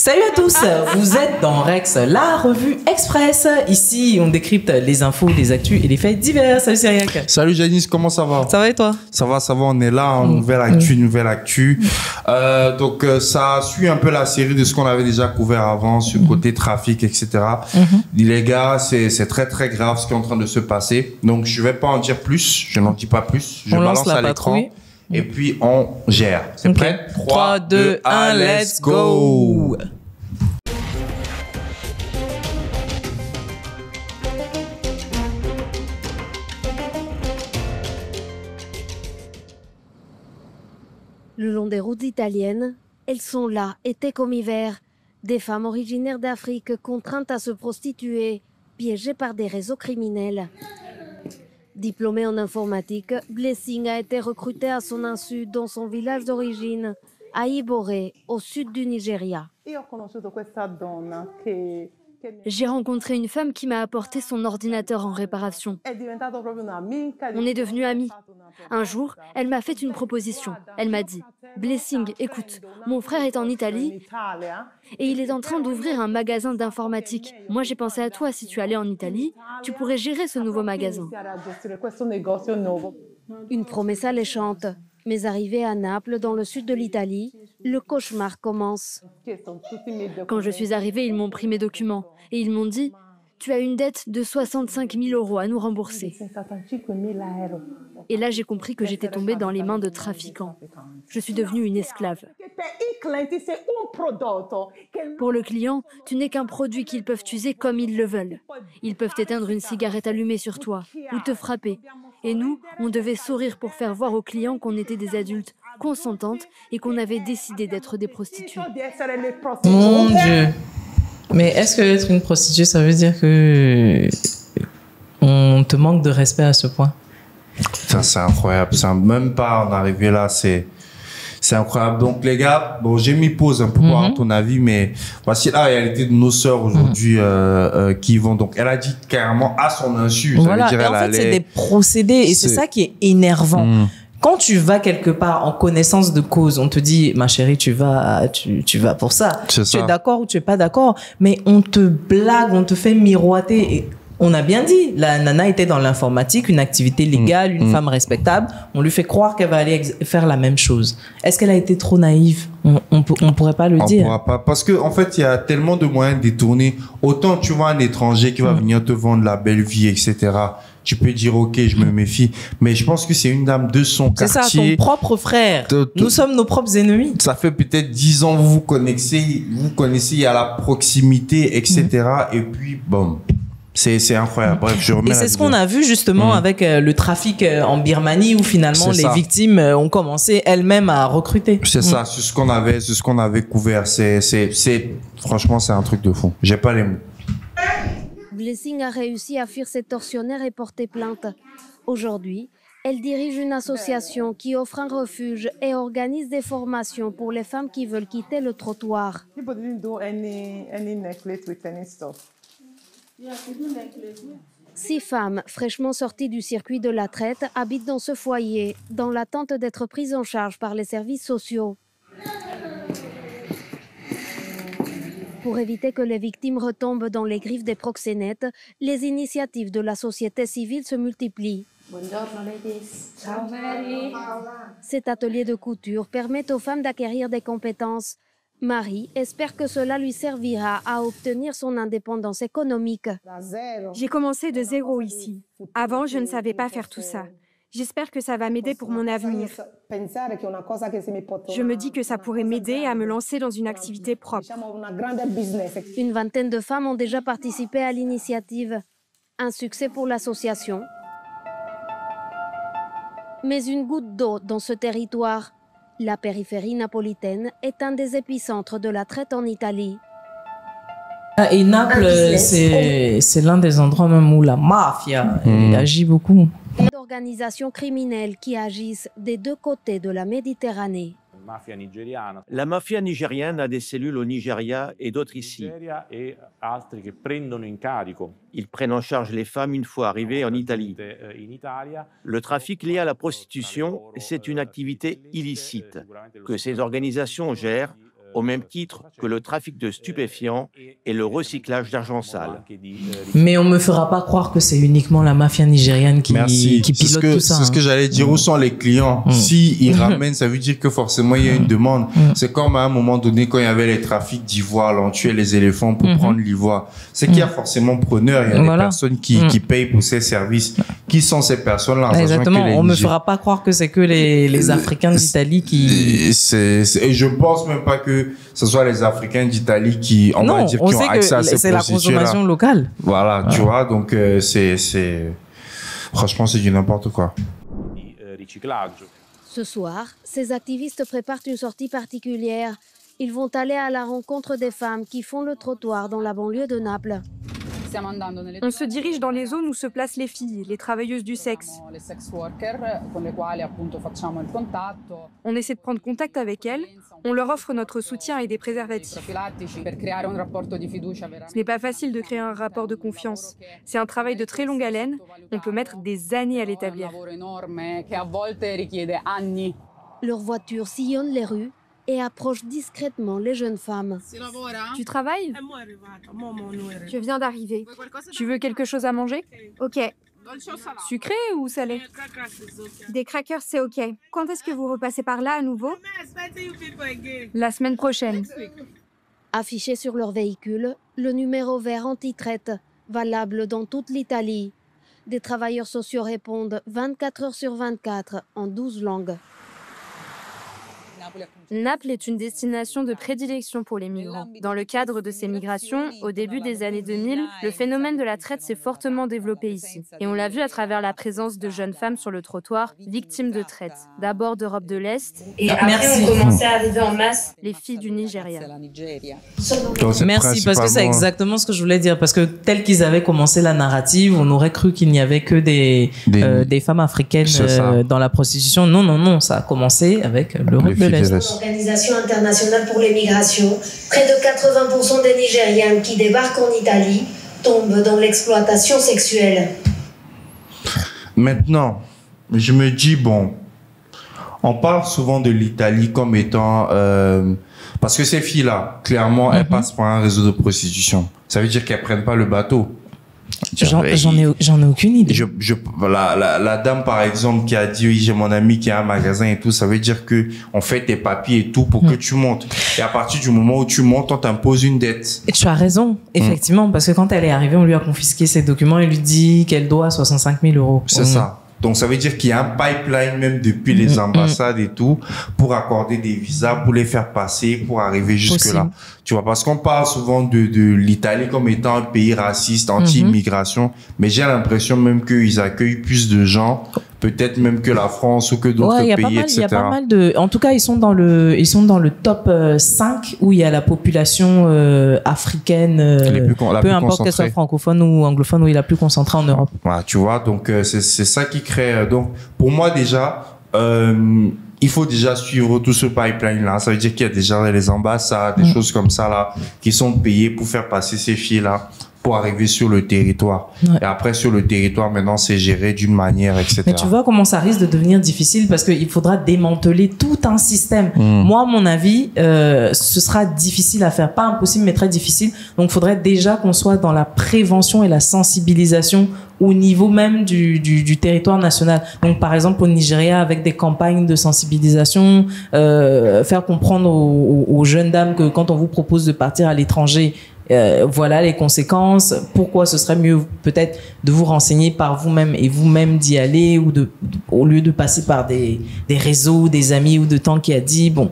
Salut à tous, vous êtes dans Rex, la revue Express. Ici, on décrypte les infos, les actus et les faits divers. Salut Cyriac. Salut Janice, comment ça va? Ça va et toi? Ça va, on est là, en nouvelle actu. Donc, ça suit un peu la série de ce qu'on avait déjà couvert avant sur le côté trafic, etc. Les gars, c'est très très grave ce qui est en train de se passer. Donc, je vais pas en dire plus, je n'en dis pas plus. Je balance à l'écran. Et puis, on gère. C'est prêt? 3, 2, 1, let's go! Le long des routes italiennes, elles sont là, été comme hiver. Des femmes originaires d'Afrique contraintes à se prostituer, piégées par des réseaux criminels. Diplômé en informatique, Blessing a été recruté à son insu dans son village d'origine, à Iboré, au sud du Nigeria. J'ai rencontré une femme qui m'a apporté son ordinateur en réparation. On est devenus amis. Un jour, elle m'a fait une proposition. Elle m'a dit « Blessing, écoute, mon frère est en Italie et il est en train d'ouvrir un magasin d'informatique. Moi, j'ai pensé à toi, si tu allais en Italie, tu pourrais gérer ce nouveau magasin. » Une promesse alléchante. Mais arrivé à Naples, dans le sud de l'Italie, le cauchemar commence. Quand je suis arrivée, ils m'ont pris mes documents et ils m'ont dit « Tu as une dette de 65 000 € à nous rembourser. » Et là, j'ai compris que j'étais tombée dans les mains de trafiquants. Je suis devenue une esclave. Pour le client, tu n'es qu'un produit qu'ils peuvent user comme ils le veulent. Ils peuvent éteindre une cigarette allumée sur toi ou te frapper. Et nous, on devait sourire pour faire voir aux clients qu'on était des adultes consentantes et qu'on avait décidé d'être des prostituées. Mon Dieu. Mais est-ce que être une prostituée, ça veut dire que on te manque de respect à ce point? Ça, c'est incroyable. Même pas en arriver là, c'est incroyable. Donc, les gars, bon, j'ai mis pause un peu pour avoir ton avis, mais voici la réalité de nos sœurs aujourd'hui qui vont. Donc, elle a dit carrément à son insu. Voilà. Ça veut dire, Et en fait, c'est des procédés et c'est ça qui est énervant. Quand tu vas quelque part en connaissance de cause, on te dit, ma chérie, tu vas pour ça. Tu es d'accord ou tu es pas d'accord, mais on te blague, on te fait miroiter. Et on a bien dit, la nana était dans l'informatique, une activité légale, une femme respectable. On lui fait croire qu'elle va aller faire la même chose. Est-ce qu'elle a été trop naïve? On pourrait pas le dire. On pourra pas. Parce que, en fait, il y a tellement de moyens de détourner. Autant tu vois un étranger qui va venir te vendre la belle vie, etc. Tu peux dire, OK, je me méfie. Mais je pense que c'est une dame de son quartier. C'est ça, ton propre frère. Nous sommes nos propres ennemis. Ça fait peut-être 10 ans que vous connaissez, il y a la proximité, etc. Et puis, bon. C'est incroyable. Bref, je remets. Et c'est ce qu'on a vu justement avec le trafic en Birmanie où finalement les victimes ont commencé elles-mêmes à recruter. C'est ça, c'est ce qu'on avait couvert. Franchement, c'est un truc de fou. J'ai pas les mots. Blessing a réussi à fuir ses tortionnaires et porter plainte. Aujourd'hui, elle dirige une association qui offre un refuge et organise des formations pour les femmes qui veulent quitter le trottoir. 6 femmes fraîchement sorties du circuit de la traite habitent dans ce foyer, dans l'attente d'être prises en charge par les services sociaux. Pour éviter que les victimes retombent dans les griffes des proxénètes, les initiatives de la société civile se multiplient. Cet atelier de couture permet aux femmes d'acquérir des compétences. Marie espère que cela lui servira à obtenir son indépendance économique. J'ai commencé de zéro ici. Avant, je ne savais pas faire tout ça. J'espère que ça va m'aider pour mon avenir. Je me dis que ça pourrait m'aider à me lancer dans une activité propre. Une vingtaine de femmes ont déjà participé à l'initiative. Un succès pour l'association. Mais une goutte d'eau dans ce territoire. La périphérie napolitaine est un des épicentres de la traite en Italie. Et Naples, c'est l'un des endroits même où la mafia agit beaucoup. D'organisations criminelles qui agissent des deux côtés de la Méditerranée. La mafia nigériane a des cellules au Nigeria et d'autres ici. Ils prennent en charge les femmes une fois arrivées en Italie. Le trafic lié à la prostitution, c'est une activité illicite que ces organisations gèrent au même titre que le trafic de stupéfiants et le recyclage d'argent sale. Mais on me fera pas croire que c'est uniquement la mafia nigériane qui pilote tout ça. C'est ce que j'allais dire. Où sont les clients? Si ils ramènent, ça veut dire que forcément il y a une demande. C'est comme à un moment donné quand il y avait les trafics d'ivoire, là, on tuait les éléphants pour prendre l'ivoire. C'est qu'il y a forcément preneurs, il y a des personnes qui payent pour ces services. Qui sont ces personnes-là? Exactement. On me fera pas croire que c'est que les Africains d'Italie qui... Et je pense même pas que ce soit les Africains d'Italie qui, on va dire, qui ont accès à ces c'est la consommation locale. Voilà, tu vois, donc franchement, c'est du n'importe quoi. Ce soir, ces activistes préparent une sortie particulière. Ils vont aller à la rencontre des femmes qui font le trottoir dans la banlieue de Naples. On se dirige dans les zones où se placent les filles, les travailleuses du sexe. On essaie de prendre contact avec elles, on leur offre notre soutien et des préservatifs. Ce n'est pas facile de créer un rapport de confiance. C'est un travail de très longue haleine, on peut mettre des années à l'établir. Leurs voitures sillonnent les rues et approchent discrètement les jeunes femmes. Tu travailles? Je viens d'arriver. Tu veux quelque chose à manger? Ok. Sucré ou salé? Des crackers, c'est ok. Quand est-ce que vous repassez par là à nouveau? La semaine prochaine. Affiché sur leur véhicule, le numéro vert anti-traite, valable dans toute l'Italie. Des travailleurs sociaux répondent 24 heures sur 24 en 12 langues. Naples est une destination de prédilection pour les migrants. Dans le cadre de ces migrations, au début des années 2000, le phénomène de la traite s'est fortement développé ici. Et on l'a vu à travers la présence de jeunes femmes sur le trottoir, victimes de traite. D'abord d'Europe de l'Est, et après ont commencé à arriver en masse les filles du Nigeria. Merci, parce que c'est exactement ce que je voulais dire. Parce que tel qu'ils avaient commencé la narrative, on aurait cru qu'il n'y avait que des femmes africaines dans la prostitution. Non, non, non, ça a commencé avec l'Europe de l'Est. L'Organisation internationale pour les migrations, près de 80% des Nigérianes qui débarquent en Italie tombent dans l'exploitation sexuelle. Maintenant, je me dis, bon, on parle souvent de l'Italie comme étant... parce que ces filles-là, clairement, elles passent par un réseau de prostitution. Ça veut dire qu'elles prennent pas le bateau. J'en ai aucune idée. La dame, par exemple, qui a dit, oui, j'ai mon ami qui a un magasin et tout, ça veut dire que on fait tes papiers et tout pour que tu montes. Et à partir du moment où tu montes, on t'impose une dette. Et tu as raison, effectivement, parce que quand elle est arrivée, on lui a confisqué ses documents et lui dit qu'elle doit 65 000 €. C'est ça. Donc, ça veut dire qu'il y a un pipeline même depuis les ambassades et tout pour accorder des visas, pour les faire passer, pour arriver jusque-là. Tu vois, parce qu'on parle souvent de l'Italie comme étant un pays raciste, anti-immigration, mais j'ai l'impression même qu'ils accueillent plus de gens, peut-être même que la France ou que d'autres pays, etc. Il y a pas mal de... En tout cas, ils sont dans le top 5 où il y a la population africaine, peu importe qu'elle soit francophone ou anglophone, où il est la plus concentrée en Europe. Voilà, tu vois, donc c'est ça qui crée... Donc, pour moi, déjà... il faut déjà suivre tout ce pipeline-là. Ça veut dire qu'il y a déjà les ambassades, des choses comme ça, là, qui sont payées pour faire passer ces filles-là pour arriver sur le territoire. Ouais. Et après, sur le territoire, maintenant, c'est géré d'une manière, etc. Mais tu vois comment ça risque de devenir difficile parce qu'il faudra démanteler tout un système. Moi, à mon avis, ce sera difficile à faire. Pas impossible, mais très difficile. Donc, il faudrait déjà qu'on soit dans la prévention et la sensibilisation au niveau même du territoire national. Donc, par exemple, au Nigeria, avec des campagnes de sensibilisation, faire comprendre aux jeunes dames que quand on vous propose de partir à l'étranger, voilà les conséquences, pourquoi ce serait mieux peut-être de vous renseigner par vous-même et vous-même d'y aller ou au lieu de passer par des réseaux, des amis ou de temps qui a dit, bon.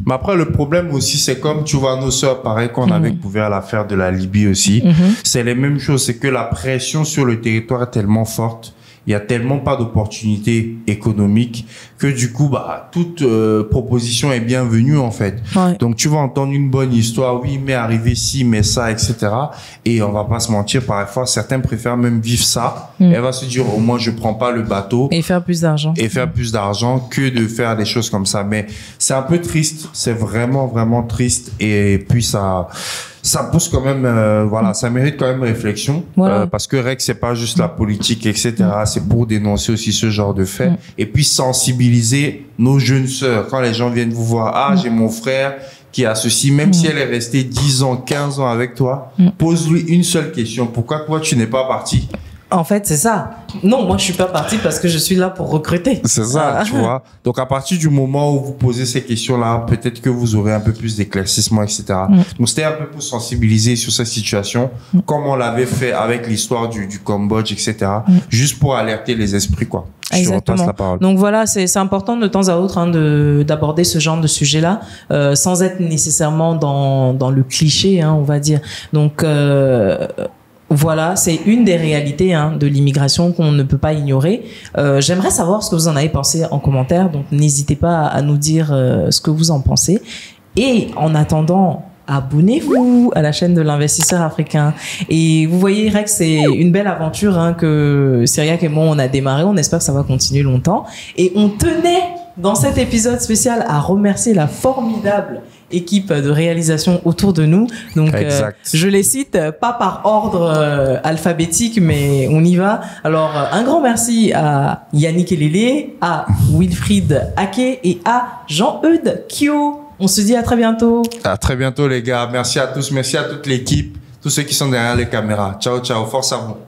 Mais après, le problème aussi, c'est comme, tu vois, nos sœurs, pareil qu'on avait couvert l'affaire de la Libye aussi, c'est les mêmes choses, c'est que la pression sur le territoire est tellement forte, il y a tellement pas d'opportunités économiques que du coup, toute proposition est bienvenue en fait. Ouais. Donc tu vas entendre une bonne histoire, oui, mais arriver ci, mais ça, etc. Et on va pas se mentir, parfois certains préfèrent même vivre ça. Elle va se dire, au moins je prends pas le bateau. Et faire plus d'argent. Et faire plus d'argent que de faire des choses comme ça. Mais c'est un peu triste, c'est vraiment, vraiment triste. Et puis ça pousse quand même, voilà, ça mérite quand même réflexion, parce que REC, c'est pas juste la politique, etc. C'est pour dénoncer aussi ce genre de faits. Et puis sensibiliser nos jeunes sœurs. Quand les gens viennent vous voir, j'ai mon frère qui a ceci, même si elle est restée 10 ans, 15 ans avec toi, pose-lui une seule question. Pourquoi toi, tu n'es pas parti? En fait, c'est ça. Non, moi, je suis pas partie parce que je suis là pour recruter. C'est ça, tu vois. Donc, à partir du moment où vous posez ces questions-là, peut-être que vous aurez un peu plus d'éclaircissement, etc. Donc, c'était un peu pour sensibiliser sur cette situation, comme on l'avait fait avec l'histoire du Cambodge, etc. Juste pour alerter les esprits, quoi. Je repasse la parole. Donc, voilà, c'est important de temps à autre d'aborder ce genre de sujet-là, sans être nécessairement dans le cliché, on va dire. Donc, voilà, c'est une des réalités de l'immigration qu'on ne peut pas ignorer. J'aimerais savoir ce que vous en avez pensé en commentaire, donc n'hésitez pas à nous dire ce que vous en pensez. Et en attendant, abonnez-vous à la chaîne de l'investisseur africain. Et vous voyez, Rex, c'est une belle aventure que Cyriac et moi, on a démarré. On espère que ça va continuer longtemps. Et on tenait, dans cet épisode spécial, à remercier la formidable équipe de réalisation autour de nous. Donc, je les cite pas par ordre alphabétique, mais on y va. Alors, un grand merci à Yannick Elélé, à Wilfried Ake et à Jean-Eudes Kyo. On se dit à très bientôt. À très bientôt, les gars. Merci à tous. Merci à toute l'équipe. Tous ceux qui sont derrière les caméras. Ciao, ciao. Force à vous.